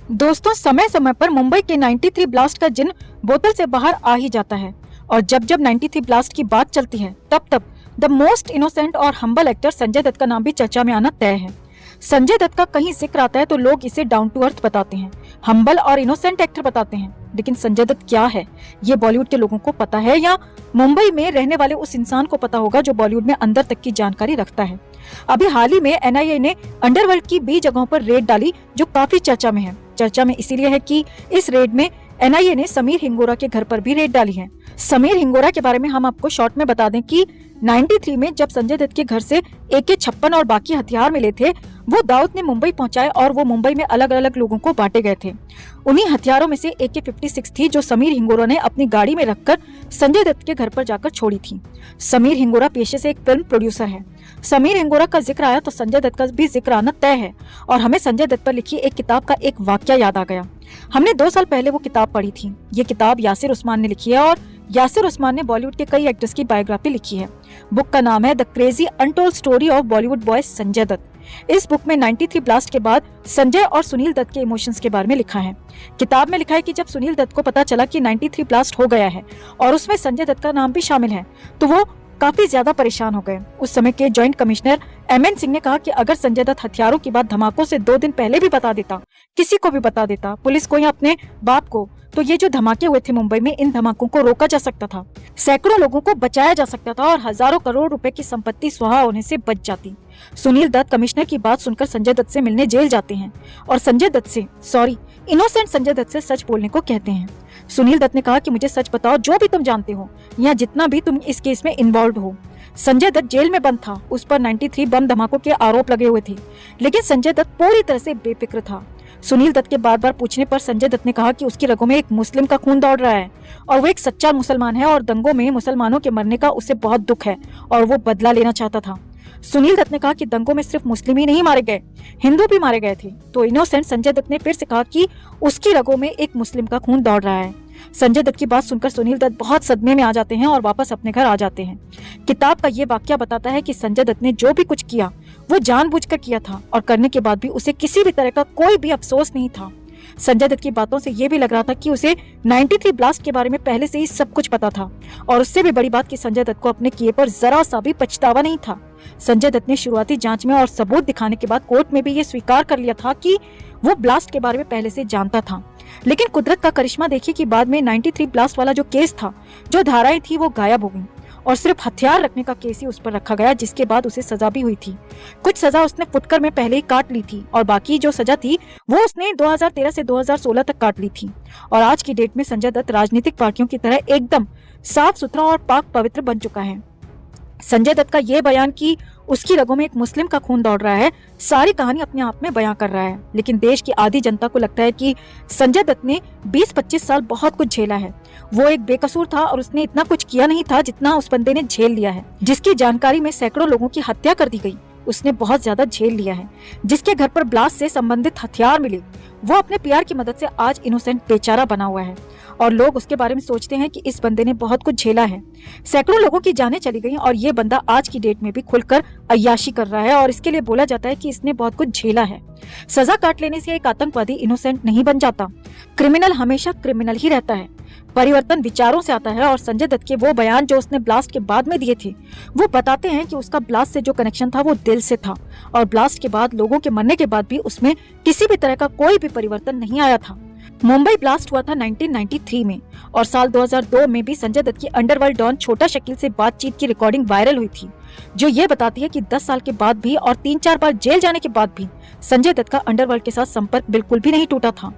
दोस्तों, समय समय पर मुंबई के 93 ब्लास्ट का जिन बोतल से बाहर आ ही जाता है और जब जब 93 ब्लास्ट की बात चलती है तब तब द मोस्ट इनोसेंट और हम्बल एक्टर संजय दत्त का नाम भी चर्चा में आना तय है। संजय दत्त का कहीं जिक्र आता है तो लोग इसे डाउन टू अर्थ बताते हैं, हम्बल और इनोसेंट एक्टर बताते हैं। लेकिन संजय दत्त क्या है, ये बॉलीवुड के लोगों को पता है या मुंबई में रहने वाले उस इंसान को पता होगा जो बॉलीवुड में अंदर तक की जानकारी रखता है। अभी हाल ही में एनआईए ने अंडरवर्ल्ड की 20 जगहों पर रेड डाली जो काफी चर्चा में है। चर्चा में इसीलिए है कि इस रेड में एनआईए ने समीर हिंगोरा के घर पर भी रेड डाली है। समीर हिंगोरा के बारे में हम आपको शॉर्ट में बता दें कि 93 में जब संजय दत्त के घर से AK-56 और बाकी हथियार मिले थे, वो दाऊद ने मुंबई पहुंचाए और वो मुंबई में अलग अलग लोगों को बांटे गए थे। उन्हीं हथियारों में से AK-56 थी जो समीर हिंगोरा ने अपनी गाड़ी में रखकर संजय दत्त के घर पर जाकर छोड़ी थी। समीर हिंगोरा पेशे से एक फिल्म प्रोड्यूसर है। समीर हिंगोरा का जिक्र आया तो संजय दत्त का भी जिक्र आना तय है और हमें संजय दत्त पर लिखी एक किताब का एक वाक्य याद आ गया। हमने 2 साल पहले वो किताब पढ़ी थी। ये किताब यासिर उस्मान ने लिखी है और यासिर उस्मान ने बॉलीवुड के कई एक्टर्स की बायोग्राफी लिखी है। बुक का नाम है the crazy untold story of Bollywood boy Sanjay Dutt. इस बुक में 93 ब्लास्ट के बाद संजय और सुनील दत्त के इमोशंस के बारे में लिखा है। किताब में लिखा है कि जब सुनील दत्त को पता चला कि 93 ब्लास्ट हो गया है और उसमें संजय दत्त का नाम भी शामिल है तो वो काफी ज्यादा परेशान हो गए। उस समय के जॉइंट कमिश्नर MN सिंह ने कहा कि अगर संजय दत्त हथियारों की बात धमाकों से 2 दिन पहले भी बता देता, किसी को भी बता देता, पुलिस को या अपने बाप को, तो ये जो धमाके हुए थे मुंबई में, इन धमाकों को रोका जा सकता था, सैकड़ों लोगों को बचाया जा सकता था और हजारों करोड़ रुपए की संपत्ति स्वाहा होने से बच जाती। सुनील दत्त कमिश्नर की बात सुनकर संजय दत्त से मिलने जेल जाते हैं और संजय दत्त से इनोसेंट संजय दत्त से सच बोलने को कहते हैं। सुनील दत्त ने कहा कि मुझे सच बताओ, जो भी तुम जानते हो या जितना भी तुम इस केस में इन्वॉल्व हो। संजय दत्त जेल में बंद था, उस पर 93 बम धमाकों के आरोप लगे हुए थे, लेकिन संजय दत्त पूरी तरह से बेफिक्र था। सुनील दत्त के बार बार पूछने पर संजय दत्त ने कहा कि उसकी रगों में एक मुस्लिम का खून दौड़ रहा है और वो एक सच्चा मुसलमान है और दंगों में मुसलमानों के मरने का उसे बहुत दुख है और वो बदला लेना चाहता था। सुनील दत्त ने कहा कि दंगों में सिर्फ मुस्लिम ही नहीं मारे गए, हिंदू भी मारे गए थे। तो इनोसेंट संजय दत्त ने फिर से कहा कि उसकी रगों में एक मुस्लिम का खून दौड़ रहा है। संजय दत्त की बात सुनकर सुनील दत्त बहुत सदमे में आ जाते हैं और वापस अपने घर आ जाते हैं। किताब का ये वाक्य बताता है कि संजय दत्त ने जो भी कुछ किया वो जानबूझकर किया था और करने के बाद भी उसे किसी भी तरह का कोई भी अफसोस नहीं था। संजय दत्त की बातों से ये भी लग रहा था कि उसे 93 ब्लास्ट के बारे में पहले से ही सब कुछ पता था और उससे भी बड़ी बात कि संजय दत्त को अपने किए पर जरा सा भी पछतावा नहीं था। संजय दत्त ने शुरुआती जांच में और सबूत दिखाने के बाद कोर्ट में भी ये स्वीकार कर लिया था कि वो ब्लास्ट के बारे में पहले से जानता था। लेकिन कुदरत का करिश्मा देखिए कि बाद में 93 ब्लास्ट वाला जो केस था, जो धाराएं थी, वो गायब हो गई और सिर्फ हथियार रखने का केस ही उस पर रखा गया, जिसके बाद उसे सजा भी हुई थी। कुछ सजा उसने फुटकर में पहले ही काट ली थी और बाकी जो सजा थी वो उसने 2013 से 2016 तक काट ली थी। और आज की डेट में संजय दत्त राजनीतिक पार्टियों की तरह एकदम साफ सुथरा और पाक पवित्र बन चुका है। संजय दत्त का ये बयान कि उसकी रगों में एक मुस्लिम का खून दौड़ रहा है, सारी कहानी अपने आप में बयां कर रहा है। लेकिन देश की आधी जनता को लगता है कि संजय दत्त ने 20-25 साल बहुत कुछ झेला है। वो एक बेकसूर था और उसने इतना कुछ किया नहीं था जितना उस बंदे ने झेल लिया है। जिसकी जानकारी में सैकड़ों लोगों की हत्या कर दी गई, उसने बहुत ज्यादा झेल लिया है। जिसके घर पर ब्लास्ट से संबंधित हथियार मिले, वो अपने PR की मदद से आज इनोसेंट बेचारा बना हुआ है और लोग उसके बारे में सोचते हैं कि इस बंदे ने बहुत कुछ झेला है। सैकड़ों लोगों की जानें चली गई और ये बंदा आज की डेट में भी खुलकर अय्याशी कर रहा है और इसके लिए बोला जाता है कि इसने बहुत कुछ झेला है। सजा काट लेने से एक आतंकवादी इनोसेंट नहीं बन जाता। क्रिमिनल हमेशा क्रिमिनल ही रहता है। परिवर्तन विचारों से आता है और संजय दत्त के वो बयान जो उसने ब्लास्ट के बाद में दिए थे, वो बताते हैं कि उसका ब्लास्ट से जो कनेक्शन था वो दिल से था और ब्लास्ट के बाद लोगों के मरने के बाद भी उसमें किसी भी तरह का कोई भी परिवर्तन नहीं आया था। मुंबई ब्लास्ट हुआ था 1993 में और साल 2002 में भी संजय दत्त की अंडरवर्ल्ड डॉन छोटा शकील से बातचीत की रिकॉर्डिंग वायरल हुई थी, जो ये बताती है कि 10 साल के बाद भी और 3-4 बार जेल जाने के बाद भी संजय दत्त का अंडरवर्ल्ड के साथ संपर्क बिल्कुल भी नहीं टूटा था।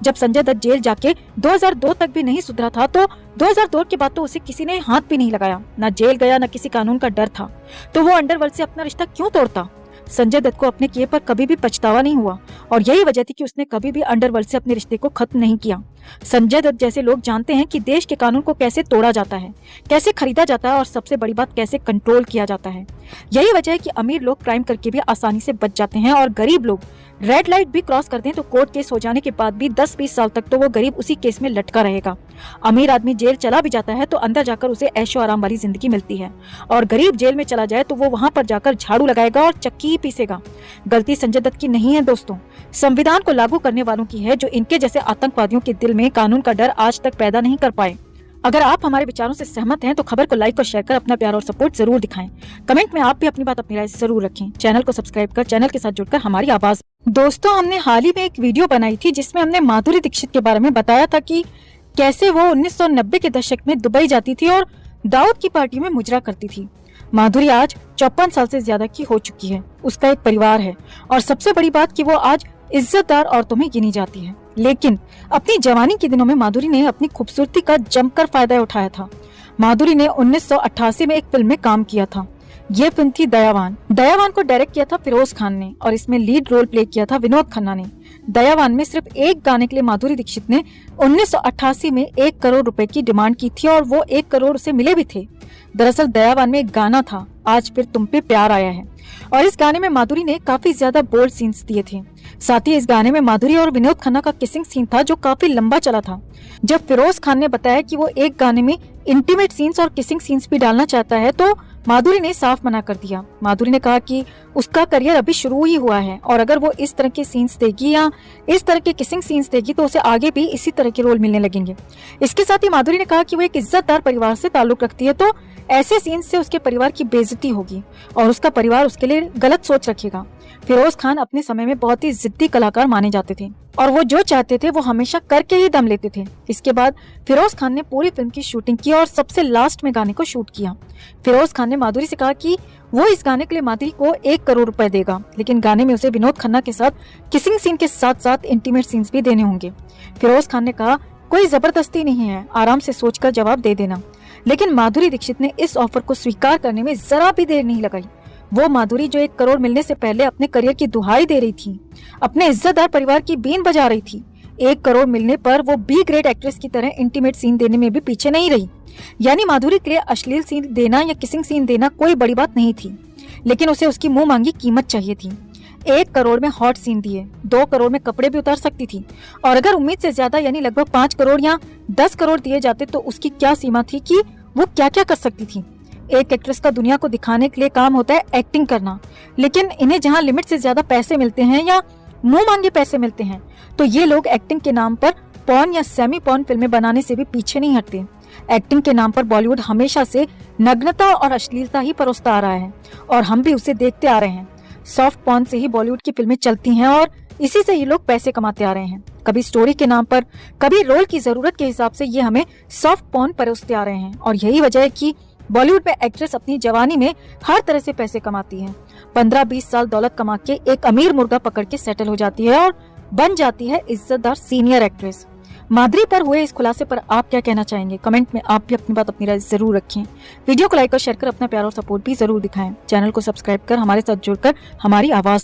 जब संजय दत्त जेल जाके 2002 तक भी नहीं सुधरा था तो 2002 के बाद तो उसे किसी ने हाथ भी नहीं लगाया, ना जेल गया, ना किसी कानून का डर था। तो वो अंडरवर्ल्ड से अपना रिश्ता क्यों तोड़ता? संजय दत्त को अपने किए पर कभी भी पछतावा नहीं हुआ और यही वजह थी कि उसने कभी भी अंडरवर्ल्ड से अपने रिश्ते को खत्म नहीं किया। संजय दत्त जैसे लोग जानते हैं कि देश के कानून को कैसे तोड़ा जाता है, कैसे खरीदा जाता है और सबसे बड़ी बात कैसे कंट्रोल किया जाता है। यही वजह है कि अमीर लोग क्राइम करके भी आसानी से बच जाते हैं और गरीब लोग रेड लाइट भी क्रॉस कर दें तो कोर्ट केस हो जाने के बाद भी 10-20 साल तक तो वो गरीब उसी केस में लटका रहेगा। अमीर आदमी जेल चला भी जाता है तो अंदर जाकर उसे ऐशो आराम वाली जिंदगी मिलती है, और गरीब जेल में चला जाए तो वो वहां पर जाकर झाड़ू लगाएगा और चक्की ही पीसेगा। गलती संजय दत्त की नहीं है दोस्तों, संविधान को लागू करने वालों की है, जो इनके जैसे आतंकवादियों के दिल में कानून का डर आज तक पैदा नहीं कर पाए। अगर आप हमारे विचारों से सहमत हैं तो खबर को लाइक और शेयर कर अपना प्यार और सपोर्ट जरूर दिखाएं। कमेंट में आप भी अपनी बात अपनी राय जरूर रखें। चैनल को सब्सक्राइब कर चैनल के साथ जुड़कर हमारी आवाज। दोस्तों, हमने हाल ही में एक वीडियो बनाई थी जिसमें हमने माधुरी दीक्षित के बारे में बताया था कि कैसे वो 1990 के दशक में दुबई जाती थी और दाऊद की पार्टी में मुजरा करती थी। माधुरी आज 54 साल से ज्यादा की हो चुकी है, उसका एक परिवार है और सबसे बड़ी बात कि वो आज इज्जतदार औरतों में गिनी जाती है। लेकिन अपनी जवानी के दिनों में माधुरी ने अपनी खूबसूरती का जमकर फायदा उठाया था। माधुरी ने 1988 में एक फिल्म में काम किया था। ये फिल्म थी दयावान। दयावान को डायरेक्ट किया था फिरोज खान ने और इसमें लीड रोल प्ले किया था विनोद खन्ना ने। दयावान में सिर्फ एक गाने के लिए माधुरी दीक्षित ने 1988 में 1 करोड़ रुपए की डिमांड की थी और वो 1 करोड़ उसे मिले भी थे। दरअसल दयावान में एक गाना था, आज फिर तुम पे प्यार आया है, और इस गाने में माधुरी ने काफी ज्यादा बोल्ड सीन्स दिए थे। साथ ही इस गाने में माधुरी और विनोद खन्ना का किसिंग सीन था जो काफी लंबा चला था। जब फिरोज खान ने बताया कि वो एक गाने में इंटीमेट सीन्स और किसिंग सीन्स भी डालना चाहता है तो माधुरी ने साफ मना कर दिया। माधुरी ने कहा कि उसका करियर अभी शुरू ही हुआ है और अगर वो इस तरह के सीन्स देगी या इस तरह के किसिंग सीन्स देगी तो उसे आगे भी इसी तरह के रोल मिलने लगेंगे। इसके साथ ही माधुरी ने कहा कि वो एक इज्जतदार परिवार से ताल्लुक रखती है तो ऐसे सीन्स से उसके परिवार की बेइज्जती होगी और उसका परिवार उसके लिए गलत सोच रखेगा। फिरोज खान अपने समय में बहुत ही जिद्दी कलाकार माने जाते थे और वो जो चाहते थे वो हमेशा करके ही दम लेते थे। इसके बाद फिरोज खान ने पूरी फिल्म की शूटिंग की और सबसे लास्ट में गाने को शूट किया। फिरोज खान ने माधुरी से कहा कि वो इस गाने के लिए माधुरी को 1 करोड़ रुपए देगा, लेकिन गाने में उसे विनोद खन्ना के साथ किसिंग सीन के साथ साथ इंटीमेट सीन्स भी देने होंगे। फिरोज खान ने कहा कोई जबरदस्ती नहीं है, आराम से सोचकर जवाब दे देना। लेकिन माधुरी दीक्षित ने इस ऑफर को स्वीकार करने में जरा भी देर नहीं लगाई। वो माधुरी जो 1 करोड़ मिलने से पहले अपने करियर की दुहाई दे रही थी, अपने इज्जतदार परिवार की बीन बजा रही थी, 1 करोड़ मिलने पर वो बी ग्रेड एक्ट्रेस की तरह इंटीमेट सीन देने में भी पीछे नहीं रही। यानी माधुरी के लिए अश्लील सीन देना या किसिंग सीन देना कोई बड़ी बात नहीं थी, लेकिन उसे उसकी मुंह मांगी कीमत चाहिए थी। 1 करोड़ में हॉट सीन दिए, 2 करोड़ में कपड़े भी उतार सकती थी, और अगर उम्मीद से ज्यादा यानी लगभग 5 करोड़ या 10 करोड़ दिए जाते तो उसकी क्या सीमा थी कि वो क्या क्या कर सकती थी। एक एक्ट्रेस का दुनिया को दिखाने के लिए काम होता है एक्टिंग करना, लेकिन इन्हें जहां लिमिट से ज्यादा पैसे मिलते हैं या मुंह मांगे पैसे मिलते हैं तो ये लोग एक्टिंग के नाम पर पॉर्न या सेमी पॉर्न फिल्में बनाने से भी पीछे नहीं हटते। एक्टिंग के नाम पर बॉलीवुड हमेशा से नग्नता और अश्लीलता ही परोसता आ रहा है और हम भी उसे देखते आ रहे हैं। सॉफ्ट पॉर्न से ही बॉलीवुड की फिल्में चलती हैं और इसी से ये लोग पैसे कमाते आ रहे हैं। कभी स्टोरी के नाम पर, कभी रोल की जरूरत के हिसाब से ये हमें सॉफ्ट पॉर्न परोसते आ रहे हैं और यही वजह है कि बॉलीवुड में एक्ट्रेस अपनी जवानी में हर तरह से पैसे कमाती है। 15-20 साल दौलत कमा के एक अमीर मुर्गा पकड़ के सेटल हो जाती है और बन जाती है इज्जतदार सीनियर एक्ट्रेस। माधुरी पर हुए इस खुलासे पर आप क्या कहना चाहेंगे? कमेंट में आप भी अपनी बात अपनी राय जरूर रखें। वीडियो को लाइक और शेयर कर अपना प्यार और सपोर्ट भी जरूर दिखाएं। चैनल को सब्सक्राइब कर हमारे साथ जुड़कर हमारी आवाज